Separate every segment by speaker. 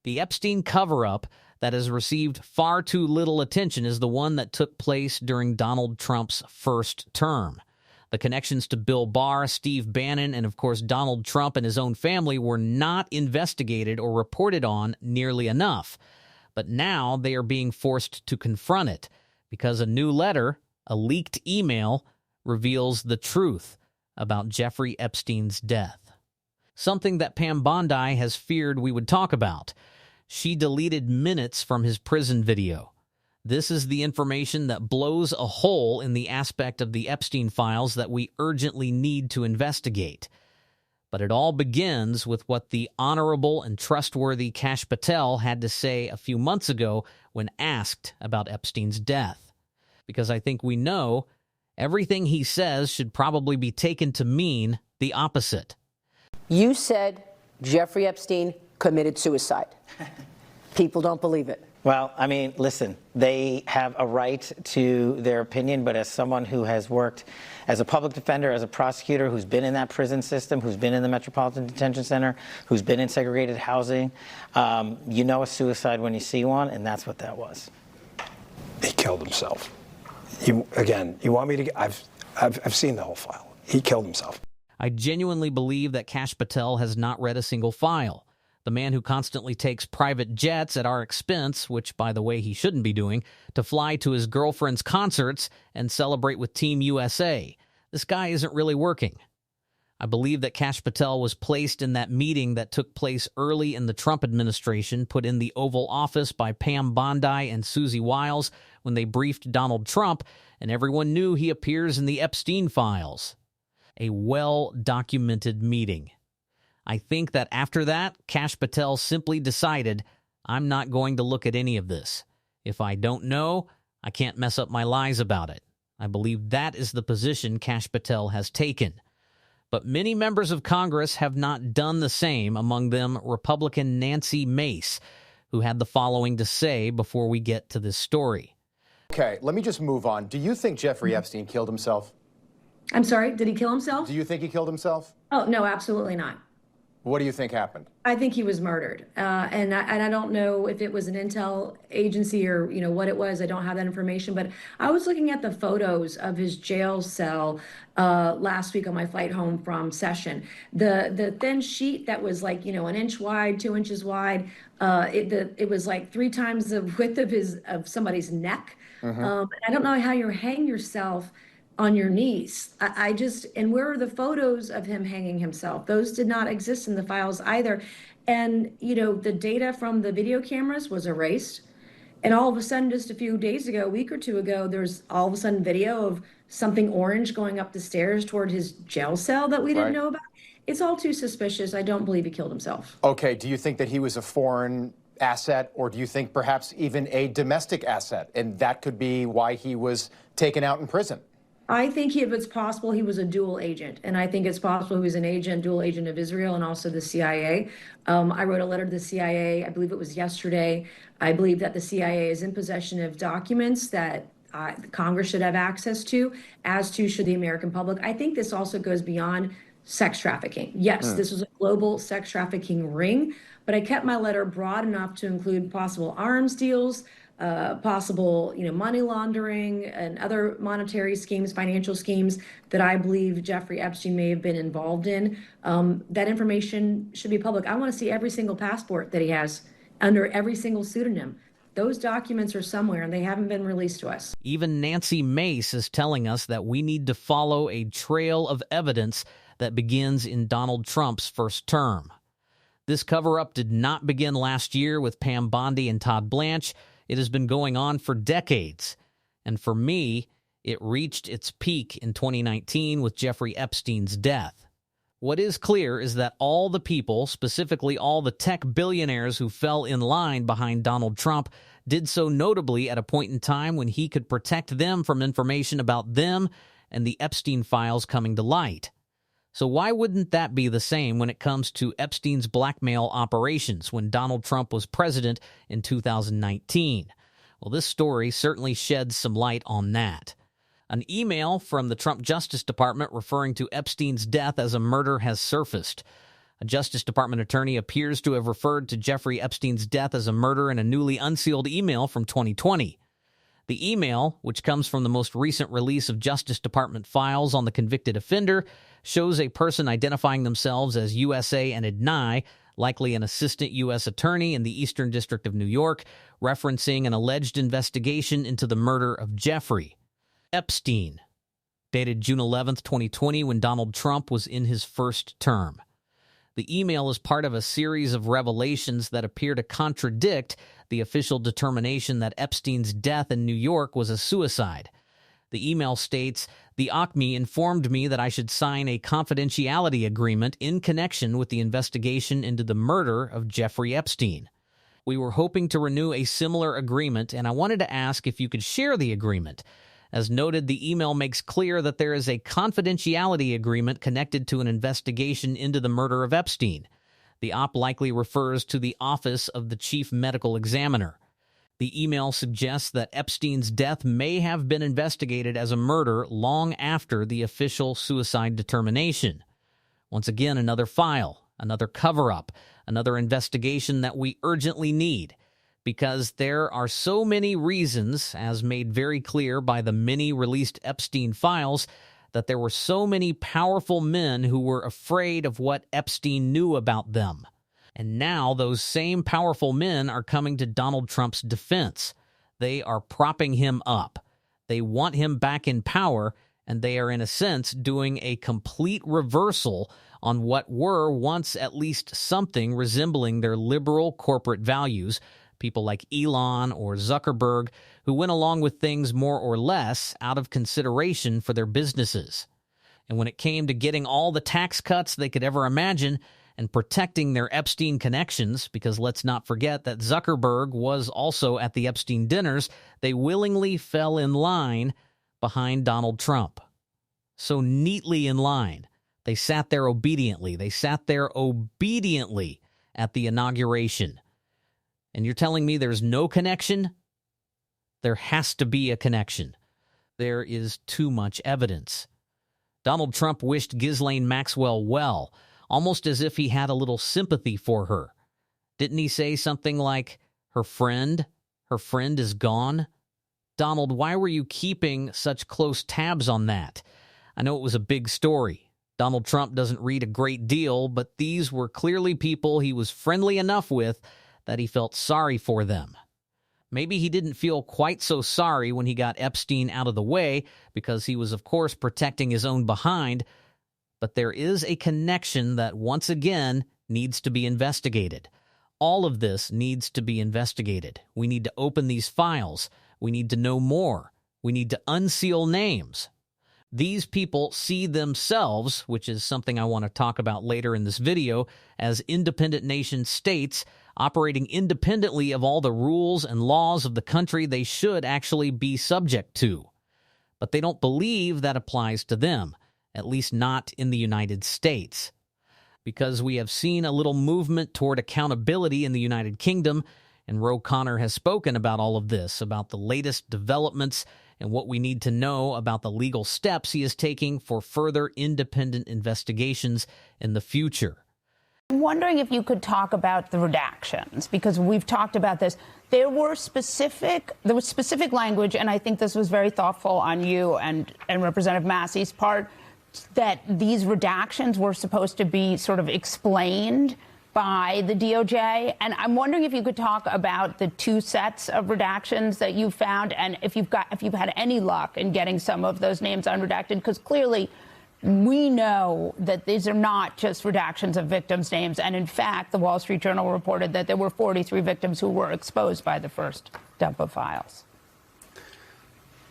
Speaker 1: The Epstein cover-up that has received far too little attention is the one that took place during Donald Trump's first term. The connections to Bill Barr, Steve Bannon, and of course Donald Trump and his own family were not investigated or reported on nearly enough. But now they are being forced to confront it because a new letter, a leaked email, reveals the truth about Jeffrey Epstein's death. Something that Pam Bondi has feared we would talk about. She deleted minutes from his prison video. This is the information that blows a hole in the aspect of the Epstein files that we urgently need to investigate. But it all begins with what the honorable and trustworthy Kash Patel had to say a few months ago when asked about Epstein's death. Because I think we know everything he says should probably be taken to mean the opposite.
Speaker 2: You said Jeffrey Epstein committed suicide. People don't believe it.
Speaker 3: Well, I mean, listen, they have a right to their opinion, but as someone who has worked as a public defender, as a prosecutor, who's been in that prison system, who's been in the Metropolitan Detention Center, who's been in segregated housing, you know a suicide when you see one, and that's what that was.
Speaker 4: He killed himself. You want me to? I've seen the whole file. He killed himself.
Speaker 1: I genuinely believe that Kash Patel has not read a single file. The man who constantly takes private jets at our expense, which, by the way, he shouldn't be doing, to fly to his girlfriend's concerts and celebrate with Team USA. This guy isn't really working. I believe that Kash Patel was placed in that meeting that took place early in the Trump administration, put in the Oval Office by Pam Bondi and Susie Wiles when they briefed Donald Trump, and everyone knew he appears in the Epstein files. A well-documented meeting. I think that after that, Kash Patel simply decided, I'm not going to look at any of this. If I don't know, I can't mess up my lies about it. I believe that is the position Kash Patel has taken. But many members of Congress have not done the same, among them Republican Nancy Mace, who had the following to say before we get to this story.
Speaker 5: Okay, let me just move on. Do you think Jeffrey Epstein killed himself?
Speaker 6: I'm sorry, did he kill himself?
Speaker 5: Do you think he killed himself?
Speaker 6: Oh, no, absolutely not.
Speaker 5: What do you think happened?
Speaker 6: I think he was murdered. And I don't know if it was an intel agency or, what it was. I don't have that information. But I was looking at the photos of his jail cell last week on my flight home from session. The thin sheet that was like, an inch wide, 2 inches wide, it was like 3 times the width of somebody's neck. I don't know how you hang yourself on your knees. And where are the photos of him hanging himself? Those did not exist in the files either. And, the data from the video cameras was erased. And all of a sudden, just a few days ago, a week or two ago, there's all of a sudden video of something orange going up the stairs toward his jail cell that we didn't know about. It's all too suspicious. I don't believe he killed himself.
Speaker 5: Okay, do you think that he was a foreign asset, or do you think perhaps even a domestic asset? And that could be why he was taken out in prison.
Speaker 6: I think if it's possible, he was a dual agent. And I think it's possible he was an dual agent of Israel and also the CIA. I wrote a letter to the CIA, I believe it was yesterday. I believe that the CIA is in possession of documents that Congress should have access to, as to should the American public. I think this also goes beyond sex trafficking. Yes, this was a global sex trafficking ring, but I kept my letter broad enough to include possible arms deals, possible, money laundering and other monetary schemes, financial schemes that I believe Jeffrey Epstein may have been involved in. That information should be public. I want to see every single passport that he has under every single pseudonym. Those documents are somewhere and they haven't been released to us.
Speaker 1: Even Nancy Mace is telling us that we need to follow a trail of evidence that begins in Donald Trump's first term. This cover-up did not begin last year with Pam Bondi and Todd Blanche. It has been going on for decades. And for me, it reached its peak in 2019 with Jeffrey Epstein's death. What is clear is that all the people, specifically all the tech billionaires who fell in line behind Donald Trump, did so notably at a point in time when he could protect them from information about them and the Epstein files coming to light. So why wouldn't that be the same when it comes to Epstein's blackmail operations when Donald Trump was president in 2019? Well, this story certainly sheds some light on that. An email from the Trump Justice Department referring to Epstein's death as a murder has surfaced. A Justice Department attorney appears to have referred to Jeffrey Epstein's death as a murder in a newly unsealed email from 2020. The email, which comes from the most recent release of Justice Department files on the convicted offender, shows a person identifying themselves as USA and Adnai, likely an assistant U.S. attorney in the Eastern District of New York, referencing an alleged investigation into the murder of Jeffrey Epstein, dated June 11th, 2020, when Donald Trump was in his first term. The email is part of a series of revelations that appear to contradict the official determination that Epstein's death in New York was a suicide. The email states, "The ACME informed me that I should sign a confidentiality agreement in connection with the investigation into the murder of Jeffrey Epstein. We were hoping to renew a similar agreement, and I wanted to ask if you could share the agreement. As noted, the email makes clear that there is a confidentiality agreement connected to an investigation into the murder of Epstein. The op likely refers to the Office of the Chief Medical Examiner. The email suggests that Epstein's death may have been investigated as a murder long after the official suicide determination. Once again, another file, another cover-up, another investigation that we urgently need, because there are so many reasons, as made very clear by the many released Epstein files, that there were so many powerful men who were afraid of what Epstein knew about them. And now those same powerful men are coming to Donald Trump's defense. They are propping him up. They want him back in power, and they are, in a sense, doing a complete reversal on what were once at least something resembling their liberal corporate values, people like Elon or Zuckerberg, who went along with things more or less out of consideration for their businesses. And when it came to getting all the tax cuts they could ever imagine and protecting their Epstein connections, because let's not forget that Zuckerberg was also at the Epstein dinners, they willingly fell in line behind Donald Trump. So neatly in line. They sat there obediently. They sat there obediently at the inauguration. And you're telling me there's no connection? There has to be a connection. There is too much evidence. Donald Trump wished Ghislaine Maxwell well, almost as if he had a little sympathy for her. Didn't he say something like, her friend is gone? Donald, why were you keeping such close tabs on that? I know it was a big story. Donald Trump doesn't read a great deal, but these were clearly people he was friendly enough with that he felt sorry for them. Maybe he didn't feel quite so sorry when he got Epstein out of the way, because he was, of course, protecting his own behind, but there is a connection that, once again, needs to be investigated. All of this needs to be investigated. We need to open these files. We need to know more. We need to unseal names. These people see themselves, which is something I want to talk about later in this video, as independent nation states operating independently of all the rules and laws of the country they should actually be subject to. But they don't believe that applies to them, at least not in the United States. Because we have seen a little movement toward accountability in the United Kingdom, and Ro Connor has spoken about all of this, about the latest developments and what we need to know about the legal steps he is taking for further independent investigations in the future.
Speaker 7: I'm wondering if you could talk about the redactions, because we've talked about this. There was specific language, and I think this was very thoughtful on you and Representative Massey's part, that these redactions were supposed to be sort of explained by the DOJ. And I'm wondering if you could talk about the two sets of redactions that you found, and if you've had any luck in getting some of those names unredacted, because clearly we know that these are not just redactions of victims' names. And in fact, the Wall Street Journal reported that there were 43 victims who were exposed by the first dump of files.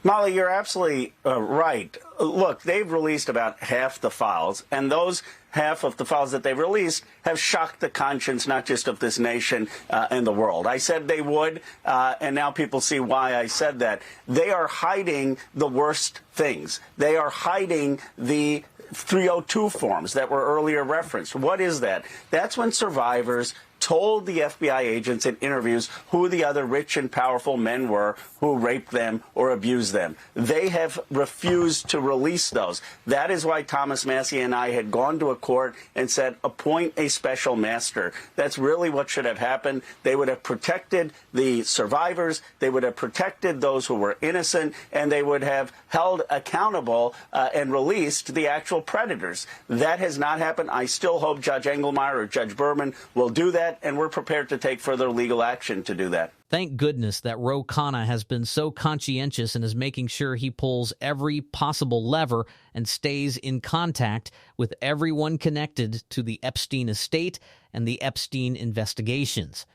Speaker 8: Molly, you're absolutely right. Look, they've released about half the files, and those half of the files that they've released have shocked the conscience not just of this nation and the world. I said they would, and now people see why I said that. They are hiding the worst things. They are hiding the 302 forms that were earlier referenced. What is that? That's when survivors told the FBI agents in interviews who the other rich and powerful men were who raped them or abused them. They have refused to release those. That is why Thomas Massie and I had gone to a court and said, appoint a special master. That's really what should have happened. They would have protected the survivors, they would have protected those who were innocent, and they would have held accountable and released the actual predators. That has not happened. I still hope Judge Engelmeyer or Judge Berman will do that, and we're prepared to take further legal action to do that.
Speaker 1: Thank goodness that Ro Khanna has been so conscientious and is making sure he pulls every possible lever and stays in contact with everyone connected to the Epstein estate and the Epstein investigations.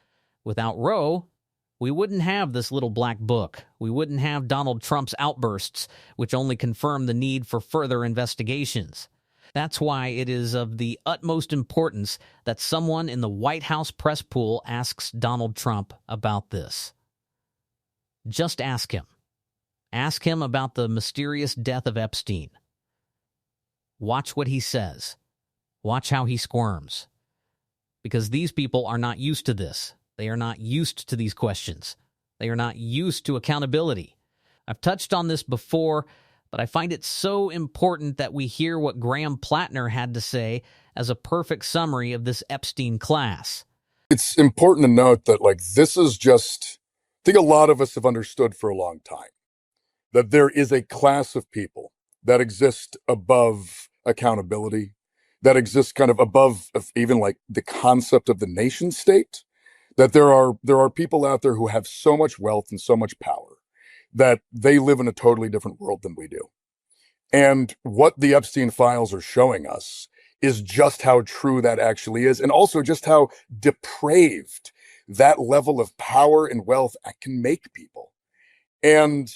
Speaker 1: Without Ro, we wouldn't have this little black book. We wouldn't have Donald Trump's outbursts, which only confirm the need for further investigations. That's why it is of the utmost importance that someone in the White House press pool asks Donald Trump about this. Just ask him. Ask him about the mysterious death of Epstein. Watch what he says. Watch how he squirms. Because these people are not used to this. They are not used to these questions. They are not used to accountability. I've touched on this before, but I find it so important that we hear what Graham Plattner had to say as a perfect summary of this Epstein class.
Speaker 9: It's important to note that, this is just, I think a lot of us have understood for a long time that there is a class of people that exist above accountability, that exist kind of above even the concept of the nation state, that there are people out there who have so much wealth and so much power that they live in a totally different world than we do. And what the Epstein files are showing us is just how true that actually is, and also just how depraved that level of power and wealth can make people. And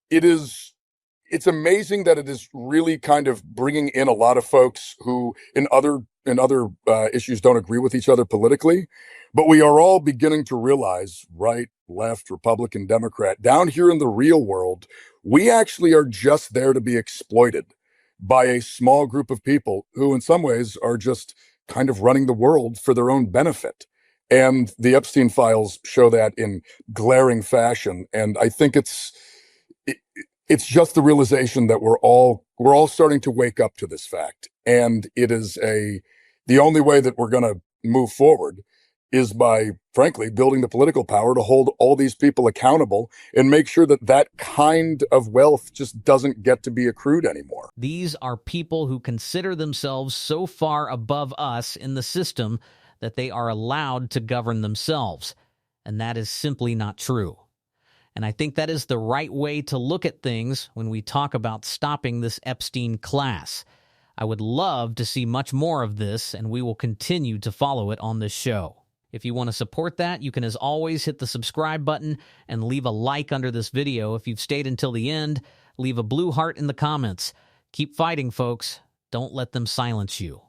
Speaker 9: it's amazing that it is really kind of bringing in a lot of folks who in other issues don't agree with each other politically. But we are all beginning to realize, right, left, Republican, Democrat, down here in the real world, we actually are just there to be exploited by a small group of people who in some ways are just kind of running the world for their own benefit. And the Epstein files show that in glaring fashion. And I think it's just the realization that we're all starting to wake up to this fact. And it is the only way that we're going to move forward is by, frankly, building the political power to hold all these people accountable and make sure that that kind of wealth just doesn't get to be accrued anymore.
Speaker 1: These are people who consider themselves so far above us in the system that they are allowed to govern themselves. And that is simply not true. And I think that is the right way to look at things when we talk about stopping this Epstein class. I would love to see much more of this, and we will continue to follow it on this show. If you want to support that, you can, as always, hit the subscribe button and leave a like under this video. If you've stayed until the end, leave a blue heart in the comments. Keep fighting, folks. Don't let them silence you.